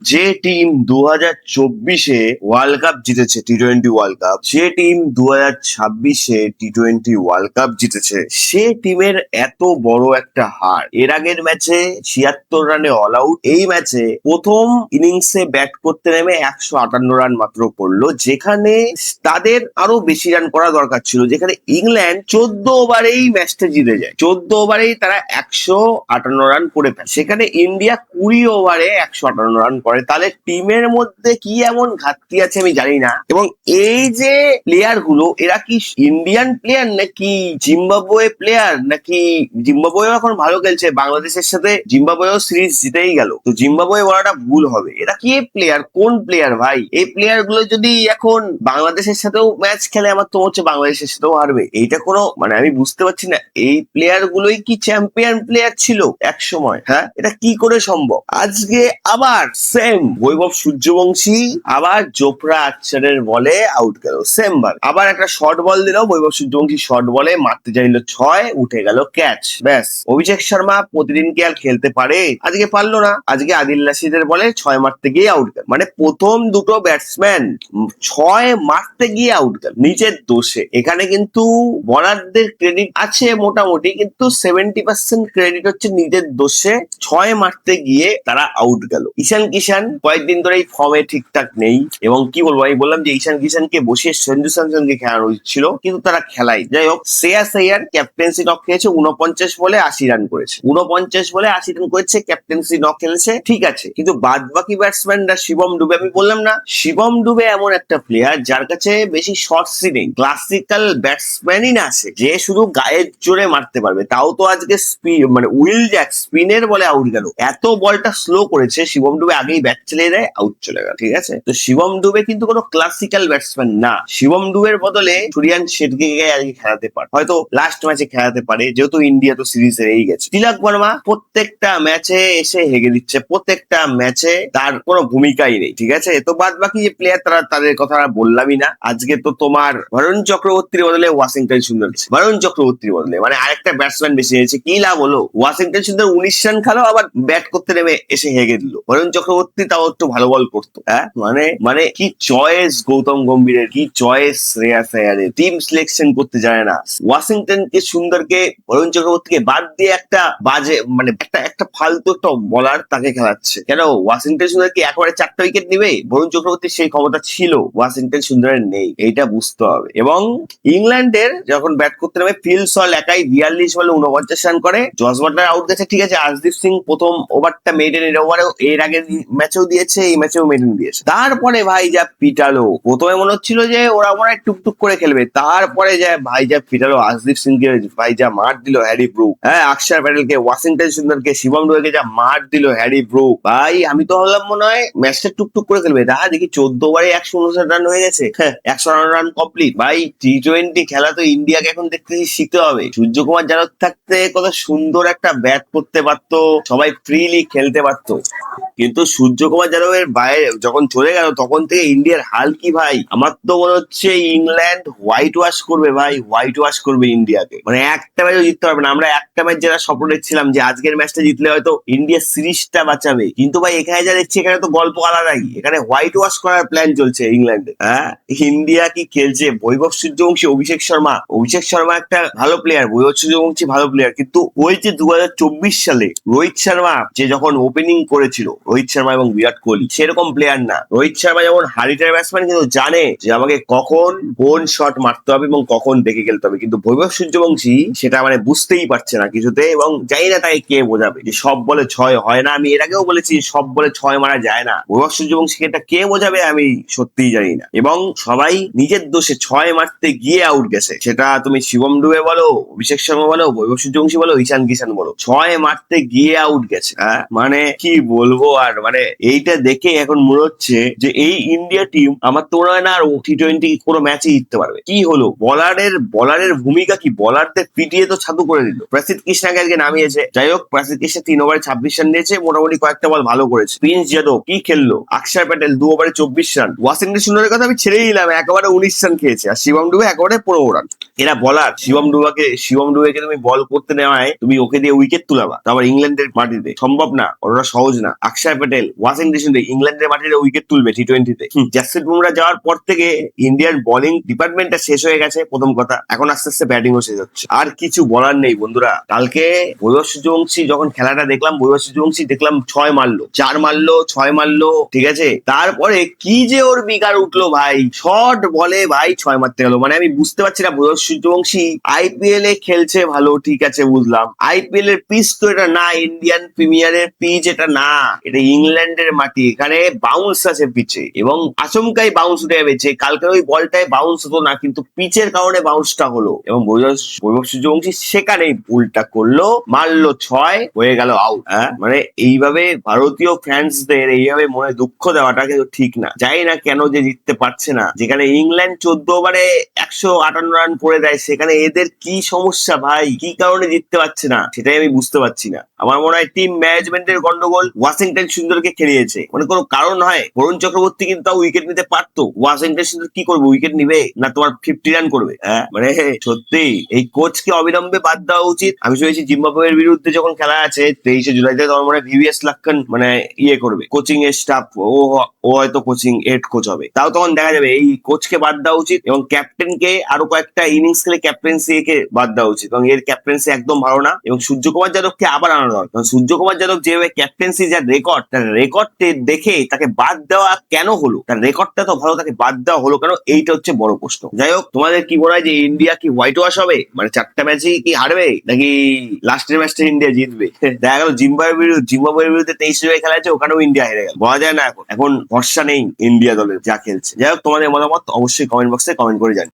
যে team 2024-এ world cup জিতেছে, টি-20 world cup, যে টিম 2026-এ টি-20 ওয়ার্ল্ড কাপ জিতেছে, সে টিমের এত বড় একটা হার। এর আগের ম্যাচে 76 রানে অল আউট, এই ম্যাচে প্রথম ইনিংসে ব্যাট করতে নেমে 158 রান মাত্র করলো, যেখানে তাদের আরো বেশি রান করা দরকার ছিল, যেখানে ইংল্যান্ড 14 ওভারেই ম্যাচটা জিতে যায়। 14 ওভারেই তারা 158 রান করে ফেলে, সেখানে ইন্ডিয়া 20 ওভারে 158 রান করে। তাহলে টিমের মধ্যে কি এমন ঘাটতি আছে আমি জানি না। এবং এই যে প্লেয়ার গুলো, এরা কি ইন্ডিয়ান প্লেয়ার নাকি জিম্বাবুয়ে প্লেয়ার, নাকি জিম্বাবুয়ে এখন ভালো খেলছে, বাংলাদেশের সাথে জিম্বাবুয়েও সিরিজ জিতেই গেল, তো জিম্বাবুয়ে বলাটা ভুল হবে। এরা কি প্লেয়ার, কোন প্লেয়ার ভাই? এই প্লেয়ার গুলো যদি এখন বাংলাদেশের সাথেও ম্যাচ খেলে, আমার তো হচ্ছে বাংলাদেশের সাথেও হারবে। এইটা কোনো মানে আমি বুঝতে পারছি না। এই প্লেয়ার গুলোই কি চ্যাম্পিয়ন প্লেয়ার ছিল এক সময়? হ্যাঁ, এটা কি করে সম্ভব? আজকে আবার সেম বৈভব সূর্যবংশী আবার জোফরা আর্চারের বলে আউট গেল, সেম বার আবার একটা শর্ট বল দিল, বৈভব সূর্যবংশী শর্ট বলে মারতে চাইল 6, উঠে গেল ক্যাচ, ব্যাস। অভিষেক শর্মা প্রতিদিন কি আর খেলতে পারে? আজকে পারলো না, আজকে আদিল রাশিদের বলে 6 মারতে গিয়ে আউট গেল। মানে প্রথম দুটো ব্যাটসম্যান 6 মারতে গিয়ে আউট গেল নিজের দোষে। এখানে কিন্তু বলারদের ক্রেডিট আছে মোটামুটি, কিন্তু 70% ক্রেডিট হচ্ছে নিজের দোষে। 6 মারতে গিয়ে তারা আউট গেল। ঈশান কিষান কয়েকদিন ধরে এই ফর্মে ঠিকঠাক নেই, এবং কি বলবো, আমি বললাম যে ঈশান কিষানকে বসিয়ে সঞ্জু স্যামসনকে খেলানো উচিত ছিল, কিন্তু তারা খেলাই। যাই হোক, শ্রেয়াস আইয়ার ক্যাপ্টেন্সি নক খেয়েছে, 49 বলে 80 রান করেছে। 49 বলে 80 রান করেছে, ক্যাপ্টেন্সি নক খেলেছে, ঠিক আছে। কিন্তু বাদ বাকি ব্যাটসম্যানরা, শিবম ডুবে, আমি বললাম না, শিবম ডুবে এমন একটা প্লেয়ার যার কাছে বেশি শর্টসই নেই, ক্লাসিক্যাল ব্যাটসম্যানই না আছে, যে শুধু গায়ের জোরে মারতে পারবে। তাও তো আজকে মানে উইল জ্যাক স্পিনের বলে আউট গেল। এত বলটা স্লো করেছে, শিবম ডুবে আগেই ব্যাট চালিয়ে দেয়, আউট চলে গেল, ঠিক আছে। তো শিবম ডুবে কিন্তু কোনো ক্লাসিক্যাল ব্যাটসম্যান না। শিবম ডুবের বদলে সুরিয়ান শেটকে আজকে খেলাতে পারে, হয়তো লাস্ট ম্যাচে খেলাতে পারে, যেহেতু ইন্ডিয়া তো সিরিজ হেরেই গেছে। তিলক বর্মা প্রত্যেকটা ম্যাচে এসে হেগে দিচ্ছে, প্রত্যেকটা ম্যাচে তার কোনো ভূমিকাই নেই, ঠিক আছে। তো বাদ বাকি যে প্লেয়ার, তাদের কথা বললামই না। আজকে তো তোমার বরুণ চক্রবর্তীর বদলে ওয়াশিংটন সুন্দর, বরুণ চক্রবর্তীর বদলে মানে আরেকটা ব্যাটসম্যান বেশি হয়েছে, কি লাভ হলো? ওয়াশিংটন সুন্দর 19 রান খেলো, আবার ব্যাট করতে নেমে এসে হেগে দিল। বরুণ চক্রবর্তী তাও একটু ভালো বল করতো। হ্যাঁ, মানে মানে কি চয়েস গৌতম গম্ভীরের, কি চয়েস শ্রেয়াস আইয়ারের, টিম সিলেকশন করতে জানে না। ওয়াশিংটনকে সুন্দরকে, বরুণ চক্রবর্তীকে বাদ দিয়ে একটা বাজে মানে একটা ফালতু একটা বলার তাকে খেলাচ্ছে কেন? ওয়াশিংটন সুন্দর কি একবারে 4টা উইকেট নিবে? বরুণ চক্রবর্তীর সেই ক্ষমতা ছিল, ওয়াশিংটন সুন্দরের নেই, এইটা বুঝতে হবে। এবং ইংল্যান্ডের যখন ব্যাট করতে নেমে ফিল সল একাই 42 বলে 49 রান করে, জস বাটলার আউট গেছে, ঠিক আছে। আশদীপ সিং প্রথম ওভারটা মেডেনের ওভারেও, এর আগের ম্যাচেও দিয়েছে, এই ম্যাচেও মেডেন দিয়েছে। তারপরে ভাই যা পিটালো, প্রথমে মনে হচ্ছিল যে ওরা মনে হয় টুকটুক করে খেলবে, তারপরে ভাই যা পিটালো আশদীপ সিং কে, ভাই যা মার দিল হ্যারি ব্রুক, হ্যাঁ, অক্ষর প্যাটেলকে, ওয়াশিংটন সুন্দরকে, শিবম ডুবেকে যা মার দিল হ্যারি ব্রুক। ভাই আমি তো ভাবলাম মনে হয় ম্যাচটা টুকটুক করে খেলবে, দেখি 14 ওভারে 159 রান হয়ে গেছে, 158 রান কমপ্লিট। ভাই টি-20 খেলা তো ইন্ডিয়াকে এখন দেখতেছি শিখতে হবে। সূর্যকুমার যাদব থাকতে কত সুন্দর একটা ব্যাট করতে পারতো, সবাই ফ্রিলি খেলতে পারতো, কিন্তু সূর্যকুমার যাদবের বাইরে যখন চলে গেল, তখন থেকে ইন্ডিয়ার হাল কি ভাই? আমার তো মনে হচ্ছে ইংল্যান্ড হোয়াইট ওয়াশ করবে ভাই, হোয়াইট ওয়াশ করবে ইন্ডিয়াকে। মানে একটা ম্যাচও জিততে পারবে না। আমরা একটা ম্যাচ যারা স্বপ্ন দেখছিলাম যে আজকের ম্যাচটা জিতলে হয়তো ইন্ডিয়া সিরিজটা বাঁচাবে, কিন্তু ভাই এখানে যা দেখছি, এখানে তো গল্প আলাদাই। এখানে হোয়াইট ওয়াশ করার প্ল্যান চলছে ইংল্যান্ডে। হ্যাঁ, ইন্ডিয়া কি খেলছে? বৈভব সূর্যবংশী, অভিষেক শর্মা একটা ভালো প্লেয়ার, বৈভব সূর্যবংশী ভালো প্লেয়ার, কিন্তু ওই যে 2024 সালে রোহিত শর্মা যে যখন ওপেনিং করেছিল, রোহিত শর্মা এবং বিরাট কোহলি, সেরকম প্লেয়ার না। রোহিত শর্মা যেমন হারিটার ব্যাটসম্যান, কিন্তু জানে যে আমাকে কখন কোন শট মারতে হবে এবং কখন দেখে খেলতে হবে, কিন্তু বৈভব সূর্যবংশী সেটা মানে বুঝতেই পারছে না কিছুতে। এবং জানি না তাকে কে বোঝাবে যে সব বলে 6 হয় না। আমি এর আগেও বলেছি সব বলে 6 মারা যায় না, বৈভব সূর্যবংশীকে এটা কে বোঝাবে আমি সত্যিই জানি না। এবং সবাই নিজের দোষে 6 মারতে গিয়ে আউট গেছে, সেটা তুমি শিবম ডুবে বলো, অভিষেক শর্মা বলো, বৈভব সূর্যবংশী বলো, ঈশান কিষান বলো, 6 মারতে গিয়ে আউট গেছে। হ্যাঁ, মানে কি বলবো আর, মানে এইটা দেখে এখন মনে হচ্ছে যে এই ইন্ডিয়া টিম আমার তো মনে হয় না আর টি-20 কোনো ম্যাচে জিততে পারবে। কি হলো, বলারের ভূমিকা কি? বলারদের পিটিয়ে তো ছাতু করে দিল। প্রসিদ্ধ কৃষ্ণাকে আজকে নামিয়েছে, যাই হোক, প্রসিদ্ধ কৃষ্ণা 3 ওভারে 26 রান দিয়েছে, মোটামুটি কয়েকটা বল ভালো করেছে। প্রিন্স যাদব কি খেললো, অক্ষর প্যাটেল 2 ওভারে 24 রান। ওয়াশিংটন সুন্দরের কথা আমি ছেড়েই দিলাম, 1 ওভারে 19 রান খেয়েছে, আর শিবম ডুবে 1 ওভারে 15 রান। এরা বলার, শিবম ডুবেকে তুমি বল করতে নেওয়ায় তুমি ওকে দিয়ে উইকেট তুলাবা, তারপর ইংল্যান্ডের মাটিতে সম্ভব না, ওরা সহজ না। অক্ষর অক্ষয় প্যাটেল ওয়াশিংটন ইংল্যান্ডের মাটিতে উইকেট তুলবে টি-20-তে। জাসপ্রীত বুমরা যাওয়ার পর থেকে ইন্ডিয়ার বোলিং ডিপার্টমেন্টটা শেষ হয়ে গেছে প্রথম কথা, এখন আস্তে আস্তে ব্যাটিংও শেষ হচ্ছে। আর কিছু বলার নেই বন্ধুরা। কালকে বৈভব সূর্যবংশী যখন খেলাটা দেখলাম, বৈভব সূর্যবংশী দেখলাম 6 মারলো, 4 মারলো, 6 মারলো, ঠিক আছে। তারপরে কি যে ওর বিকার উঠলো ভাই, শর্ট বলে ভাই 6 মারতে গেল। মানে আমি বুঝতে পারছি না, বৈভব সূর্যবংশী আইপিএল এ খেলছে ভালো, ঠিক আছে বুঝলাম, আইপিএল এর পিচ তো এটা না, ইন্ডিয়ান প্রিমিয়ারের পিচ এটা না, এটা ইংল্যান্ডের মাটি, এখানে বাউন্স আছে পিচে এবং আচমকাই বাউন্স উঠে যাচ্ছে। কালকের ওই বলটায় বাউন্স হতো না, কিন্তু পিচের কারণে বাউন্সটা হলো এবং বৈভব সূর্যবংশী সেখানেই ভুলটা করলো, মারলো 6, হয়ে গেল আউট। হ্যাঁ, মানে এইভাবে ভারতীয় ফ্যান্সদের এইভাবে মনে দুঃখ দেওয়াটা কিন্তু ঠিক না। জানি না কেন যে জিততে পারছে না, যেখানে ইংল্যান্ড 14 ওভারে 158 রান করে দেয়, সেখানে এদের কি সমস্যা ভাই, কি কারণে জিততে পারছে না সেটাই আমি বুঝতে পারছি না। আমার মনে হয় টিম ম্যানেজমেন্টের গন্ডগোল, ওয়াশিংটন সুন্দরকে খেলিয়েছে, মানে কোনো কারণ হয়। বরুণ চক্রবর্তী কিন্তু উইকেট নিতে পারতো, ওয়াশিংটন সুন্দর কি করবে, উইকেট নিবে না তোমার 50 রান করবে? হ্যাঁ, মানে সত্যি এই কোচকে অবিলম্বে বাদ দেওয়া উচিত। আমি শুনেছি জিম্বাবুয়ের বিরুদ্ধে যখন খেলা আছে 23শে জুলাইতে, তখন মনে হয় ভিভিএস লাক্কান মানে করবে কোচিং এর স্টাফ, ও হয়তো কোচিং হেড কোচ হবে, তাও তখন দেখা যাবে। এই কোচকে বাদ দেওয়া উচিত এবং ক্যাপ্টেনকে আরো কয়েকটা ইনিংস খেলে ক্যাপ্টেন্সি কে বাদ দেওয়া উচিত এবং এর ক্যাপ্টেন্সি একদম ভালো না। এবং সূর্যকুমার যাদবকে আবার আনা দরকার, কারণ সূর্যকুমার যাদব যেভাবে ক্যাপ্টেন্সি, যার রেকর্ড, তার রেকর্ড দেখে তাকে বাদ দেওয়া কেন হলো? তার রেকর্ডটা তো ভালো, তাকে বাদ দেওয়া হলো কেন? এইটা হচ্ছে বড় প্রশ্ন। যাই হোক, তোমাদের কি মনে হয় যে ইন্ডিয়া কি হোয়াইট ওয়াশ হবে, মানে 4টা ম্যাচই কি হারবে নাকি লাস্টের ম্যাচটা ইন্ডিয়া জিতবে? দেখা গেল জিম্বাবুয়ের বিরুদ্ধে 23 জুলাই খেলা আছে, ওখানেও ইন্ডিয়া হেরে গেল, বলা যায় না। এখন ভরসা নেই ইন্ডিয়া দলের যা খেলছে। যাই হোক, তোমাদের মতামত অবশ্যই কমেন্ট বক্সে কমেন্ট করে জানিও।